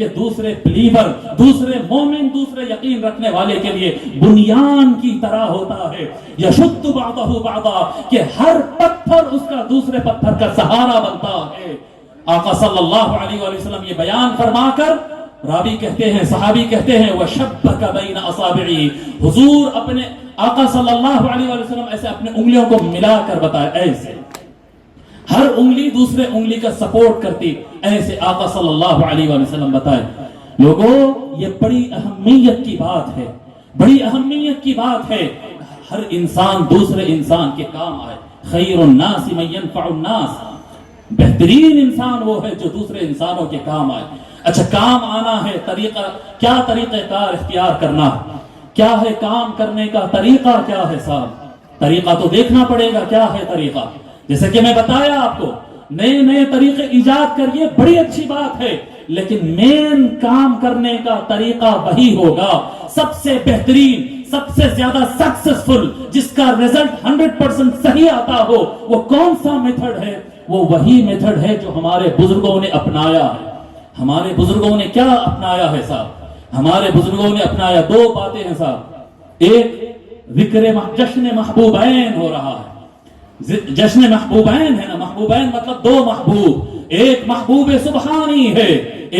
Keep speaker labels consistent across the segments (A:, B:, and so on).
A: کہ دوسرے بلیور، دوسرے مومن، دوسرے یقین رکھنے والے کے لیے بنیان کی طرح ہوتا ہے، یشد بعضہ بعضا، کہ ہر پتھر اس کا دوسرے پتھر کا سہارا بنتا ہے۔ آقا صلی اللہ علیہ وآلہ وسلم یہ بیان فرما کر راوی کہتے ہیں، صحابی کہتے ہیں وَشَبَّكَ بَيْنَ أَصَابِعِهِ، حضور اپنے آقا صلی اللہ علیہ وآلہ وسلم ایسے اپنے انگلیوں کو ملا کر بتایا، ایسے ہر انگلی دوسرے انگلی کا سپورٹ کرتی، ایسے آقا صلی اللہ علیہ وآلہ وسلم بتائے۔ لوگوں یہ بڑی اہمیت کی بات ہے، بڑی اہمیت کی بات ہے، ہر انسان دوسرے انسان کے کام آئے۔ خیر الناس من ينفع الناس، بہترین انسان وہ ہے جو دوسرے انسانوں کے کام آئے۔ اچھا کام آنا ہے، طریقہ کیا، طریقہ کار اختیار کرنا کیا ہے، کام کرنے کا طریقہ کیا ہے صاحب؟ طریقہ تو دیکھنا پڑے گا، کیا ہے طریقہ؟ جیسے کہ میں بتایا آپ کو، نئے نئے طریقے ایجاد کریے، بڑی اچھی بات ہے، لیکن مین کام کرنے کا طریقہ وہی ہوگا سب سے بہترین، سب سے زیادہ سکسسفل، جس کا رزلٹ 100% صحیح آتا ہو۔ وہ کون سا میتھڈ ہے؟ وہ وہی میتھڈ ہے جو ہمارے بزرگوں نے اپنایا ہے۔ ہمارے بزرگوں نے کیا اپنایا ہے صاحب؟ ہمارے بزرگوں نے اپنایا دو باتیں ہیں صاحب۔ ایک ذکر جشن محبوبین ہو رہا ہے، جشن محبوبین ہے نا، محبوبین مطلب دو محبوب، ایک محبوب سبحانی ہے،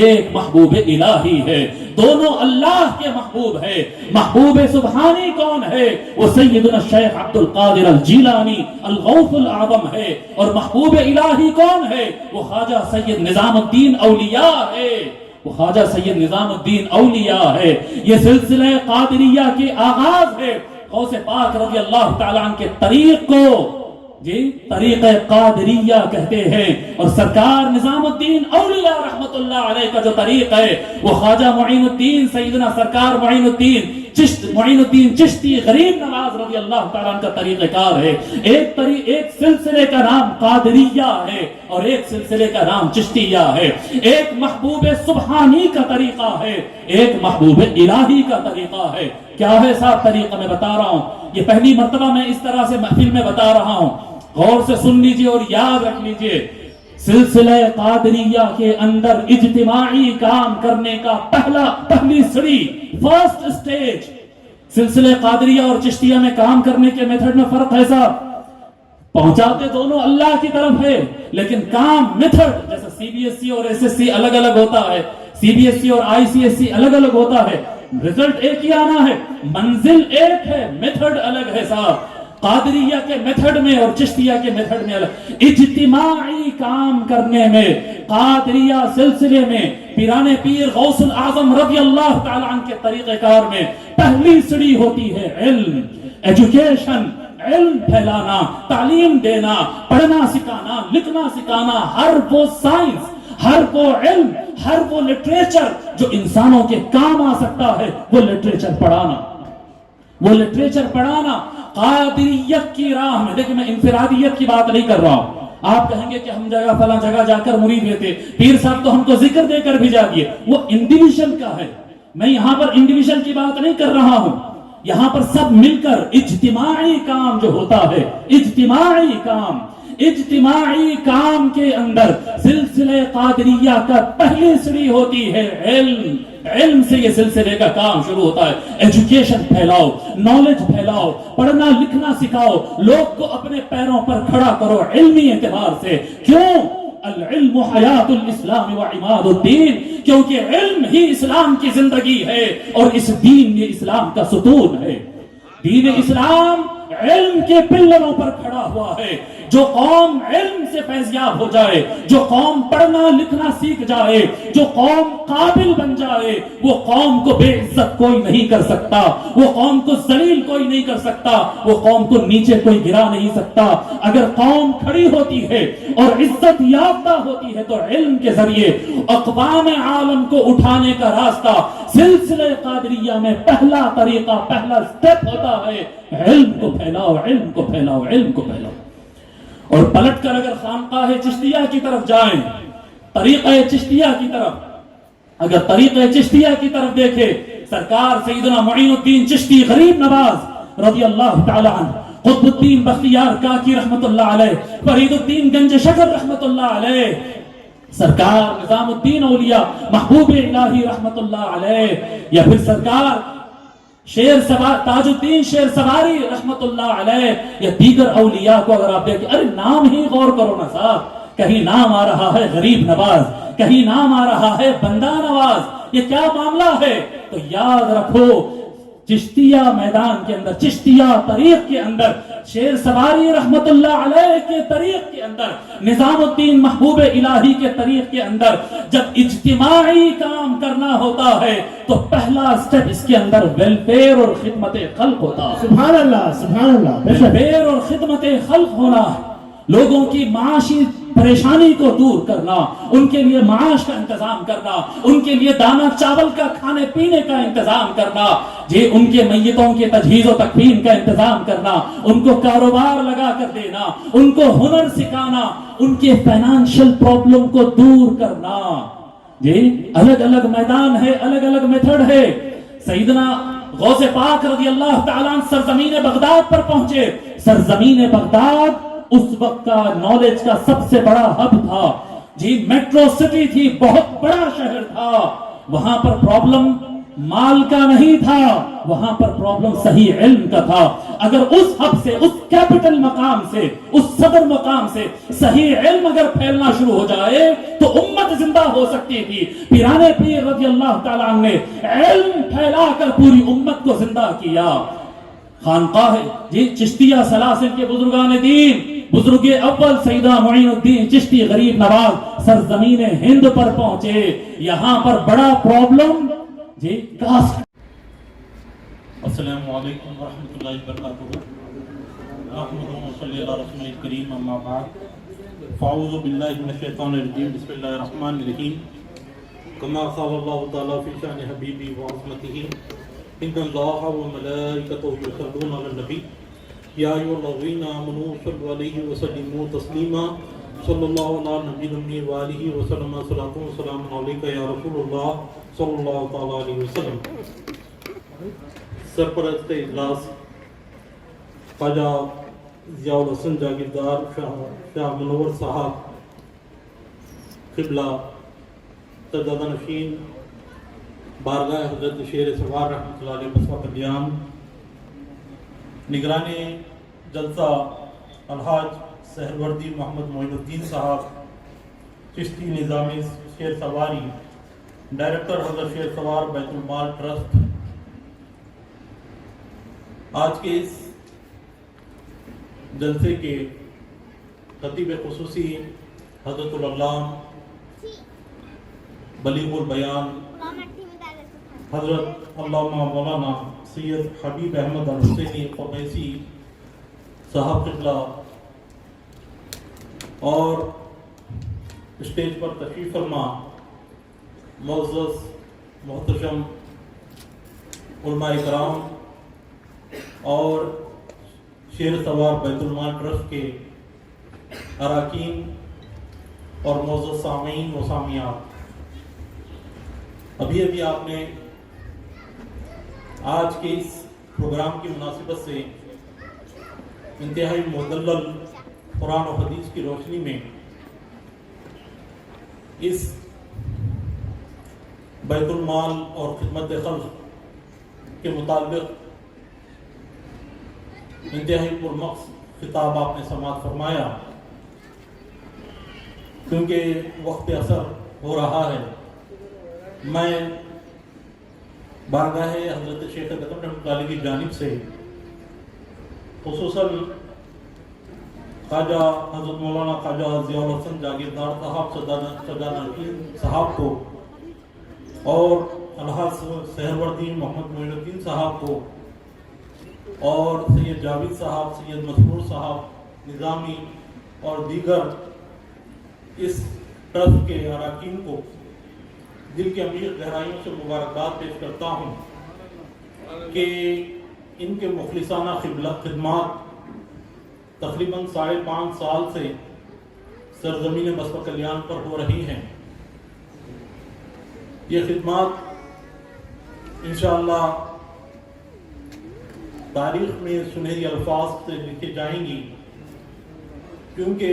A: ایک محبوب الہی ہے، دونوں اللہ کے محبوب ہے۔ محبوب سبحانی کون ہے؟ وہ سیدنا شیخ عبد القادر الجیلانی الغوث الاعظم ہے، اور محبوب الہی کون ہے؟ وہ خواجہ سید نظام الدین اولیاء ہے، وہ خواجہ سید نظام الدین اولیاء ہے۔ یہ سلسلہ قادریہ کے آغاز ہے، غوث پاک رضی اللہ تعالیٰ عنہ کے طریق کو طریق قادریہ کہتے ہیں، اور سرکار نظام الدین اولیاء رحمت اللہ علیہ کا جو طریق ہے وہ خواجہ معین الدین سیدنا سرکار معین الدین چشتی غریب نواز رضی اللہ تعالیٰ عنہ کا طریقہ کار ہے۔ ایک سلسلے کا نام قادریہ ہے اور ایک سلسلے کا نام چشتیہ ہے۔ ایک محبوب سبحانی کا طریقہ ہے، ایک محبوب الہی کا طریقہ ہے۔ کیا ہے صاحب طریقہ؟ میں بتا رہا ہوں، یہ پہلی مرتبہ میں اس طرح سے محفل میں بتا رہا ہوں، غور سے سن لیجئے اور یاد رکھ لیجئے۔ سلسلہ قادریہ کے اندر اجتماعی کام کرنے کا پہلی سڑی، فرسٹ سٹیج، سلسلہ قادریہ اور چشتیہ میں کام کرنے کے میتھڈ میں فرق ہے صاحب۔ پہنچاتے دونوں اللہ کی طرف ہے، لیکن کام میتھڈ، جیسے سی بی ایس سی اور ایس ایس سی الگ الگ ہوتا ہے، سی بی ایس سی اور آئی سی ایس سی الگ الگ ہوتا ہے، رزلٹ ایک ہی آنا ہے، منزل ایک ہے، میتھڈ الگ ہے صاحب۔ قادریہ کے میتھڈ میں اور چشتیہ کے میتھڈ میں الگ۔ اجتماعی کام کرنے میں قادریہ سلسلے میں پیران پیر غوث الاعظم رضی اللہ تعالیٰ عنہ کے طریقہ کار میں پہلی سڑی ہوتی ہے علم، ایجوکیشن، علم پھیلانا، تعلیم دینا، پڑھنا سکھانا، لکھنا سکھانا، ہر وہ سائنس، ہر وہ علم، ہر وہ لٹریچر جو انسانوں کے کام آ سکتا ہے، وہ لٹریچر پڑھانا، وہ لٹریچر پڑھانا۔ قادریت کی راہ میں، دیکھیں میں انفرادیت کی بات نہیں کر رہا ہوں، آپ کہیں گے کہ ہم جگہ فلاں جگہ جا کر مرید لیتے، پیر صاحب تو ہم کو ذکر دے کر بھیجا دیے، وہ انڈیویژل کا ہے۔ میں یہاں پر انڈیویژل کی بات نہیں کر رہا ہوں، یہاں پر سب مل کر اجتماعی کام جو ہوتا ہے، اجتماعی کام کے اندر سلسلہ قادریہ کا پہلی سڑی ہوتی ہے علم۔ علم سے یہ سلسلے کا کام شروع ہوتا ہے۔ ایجوکیشن پھیلاؤ، نالج پھیلاؤ، پڑھنا لکھنا سکھاؤ، لوگ کو اپنے پیروں پر کھڑا کرو علمی اعتبار سے۔ کیوں؟ العلم حیات الاسلام وعماد الدین، کیونکہ علم ہی اسلام کی زندگی ہے اور اس دین میں اسلام کا ستون ہے۔ دین اسلام علم کے پلروں پر کھڑا ہوا ہے۔ جو قوم علم سے فیضیاب ہو جائے، جو قوم پڑھنا لکھنا سیکھ جائے، جو قوم قابل بن جائے، وہ قوم کو بے عزت کوئی نہیں کر سکتا، وہ قوم کو ذلیل کوئی نہیں کر سکتا، وہ قوم کو نیچے کوئی گرا نہیں سکتا۔ اگر قوم کھڑی ہوتی ہے اور عزت یافتہ ہوتی ہے تو علم کے ذریعے اقوام عالم کو اٹھانے کا راستہ سلسلہ قادریہ میں پہلا طریقہ، پہلا سٹیپ ہوتا ہے علم کو پھیلاؤ، علم کو پھیلاؤ، علم کو پھیلاؤ۔ اور پلٹ کر اگر خانقاہ چشتیہ کی طرف جائیں، طریقہ چشتیہ کی طرف، اگر طریقہ چشتیہ کی طرف دیکھیں، سرکار سیدنا معین الدین چشتی غریب نواز رضی اللہ تعالی عنہ، قطب الدین بختیار کاکی رحمت اللہ علیہ، فرید الدین گنج شکر رحمت اللہ علیہ، سرکار نظام الدین اولیاء محبوب الہی رحمت اللہ علیہ، یا پھر سرکار شیر سوار تاج الدین شیر سواری رحمت اللہ علیہ، یا دیگر اولیاء کو اگر آپ دیکھیں، ارے نام ہی غور کرو نا صاحب، کہیں نام آ رہا ہے غریب نواز، کہیں نام آ رہا ہے بندہ نواز، یہ کیا معاملہ ہے؟ تو یاد رکھو چشتیہ میدان کے اندر، چشتیہ طریق کے اندر، شیر سواری رحمت اللہ علیہ کے طریق کے اندر، نظام الدین محبوب الہی کے طریق کے اندر جب اجتماعی کام کرنا ہوتا ہے تو پہلا سٹیپ اس کے اندر ویلفیئر اور خدمت خلق ہوتا ہے۔
B: سبحان اللہ، سبحان اللہ، بے شک۔
A: ویلفیئر اور خدمت خلق ہونا، لوگوں کی معاشی پریشانی کو دور کرنا، ان کے لیے معاش کا انتظام کرنا، ان کے لیے دانہ چاول کا کھانے پینے کا انتظام کرنا، جی ان کے میتوں کے تجہیز و تکفین کا انتظام کرنا، ان کو کاروبار لگا کر دینا، ان کو ہنر سکھانا، ان کے فائنانشل پرابلم کو دور کرنا، جی الگ الگ میدان ہے، الگ الگ میتھڈ ہے۔ سیدنا غوث پاک رضی اللہ تعالیٰ عنہ سرزمین بغداد پر پہنچے۔ سرزمین بغداد اس وقت کا نالج کا سب سے بڑا ہب تھا، جی میٹرو سٹی تھی، بہت بڑا شہر تھا۔ وہاں پر پرابلم مال کا نہیں تھا، وہاں پر پرابلم صحیح علم کا تھا۔ اگر اس ہب سے، اس کیپٹل مقام سے، اس صدر مقام سے صحیح علم اگر پھیلنا شروع ہو جائے تو امت زندہ ہو سکتی تھی۔ پیرانے پیر رضی اللہ تعالیٰ عنہ نے علم پھیلا کر پوری امت کو زندہ کیا۔ خانقاہ جی چشتیہ سلاسل کے بزرگان دین، بزرگ اول سیدہ معین الدین چشتی غریب نواز سرزمین ہند پر پہنچے۔ یہاں پر بڑا پرابلم جی کاسٹ۔
C: السلام علیکم ورحمۃ اللہ وبرکاتہ۔ نحمدہ و نصلی علی رسولہ الکریم، اما بعد، فاعوذ باللہ من الشیطان الرجیم، بسم اللہ الرحمن الرحیم۔ کما قال اللہ تعالی فی شأن حبیبی وعظمتہ، ان اللہ وملائکتہ یصلون علی النبی یا ایھا الذین آمنوا صلوا علیہ وسلموا تسلیما، صلی اللہ علی نبی الامی وآلہ وسلم، صلاۃ و سلام علیک یا رسول اللہ صلی اللہ تعالی علیہ وسلم۔ سرپرست اجلاس خواجہ ضیاء الحسن جاگیردار شاہ منور صاحب قبلہ، سجادہ نشین بارگاہ حضرت شیر سوار رحمۃ اللہ علیہ بسوا کلیان، نگران جلسہ الحاج سہروردی محمد معین الدین صاحب چشتی نظامی شیر سواری، ڈائریکٹر حضرت شیر سوار بیت المال ٹرسٹ، آج کے اس جلسے کے خطیب خصوصی حضرت العلامہ بلیغ البیان حضرت علامہ مولانا سید حبیب احمد الحسینی قبیسی صاحب قبلہ، اور اسٹیج پر تشریف فرما معزز محتشم علماء کرام اور شیر سوار بیت المال ٹرسٹ کے اراکین اور معزز سامعین و سامعات، ابھی آپ نے آج کے اس پروگرام کی مناسبت سے انتہائی مدلل قرآن و حدیث کی روشنی میں اس بیت المال اور خدمت خلق کے متعلق انتہائی پرمغز خطاب آپ نے سماعت فرمایا۔ کیونکہ وقت اثر ہو رہا ہے، میں بارگاہ حضرت شیخ قدم رحمۃ اللہ علیہ کی جانب سے خصوصاً خواجہ حضرت مولانا خواجہ ضیاء الحسن جاگیردار صاحب، سجادہ نشین صاحب کو، اور الحاج سہروردی محمد معین الدین صاحب کو، اور سید جاوید صاحب، سید مسرور صاحب نظامی اور دیگر اس ٹرسٹ کے اراکین کو دل کے عمیق گہرائیوں سے مبارکباد پیش کرتا ہوں کہ ان کے مخلصانہ خدمات تقریباً 5.5 سال سے سرزمین بسوا کلیان پر ہو رہی ہیں۔ یہ خدمات انشاءاللہ تاریخ میں سنہری الفاظ سے لکھی جائیں گی، کیونکہ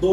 C: 2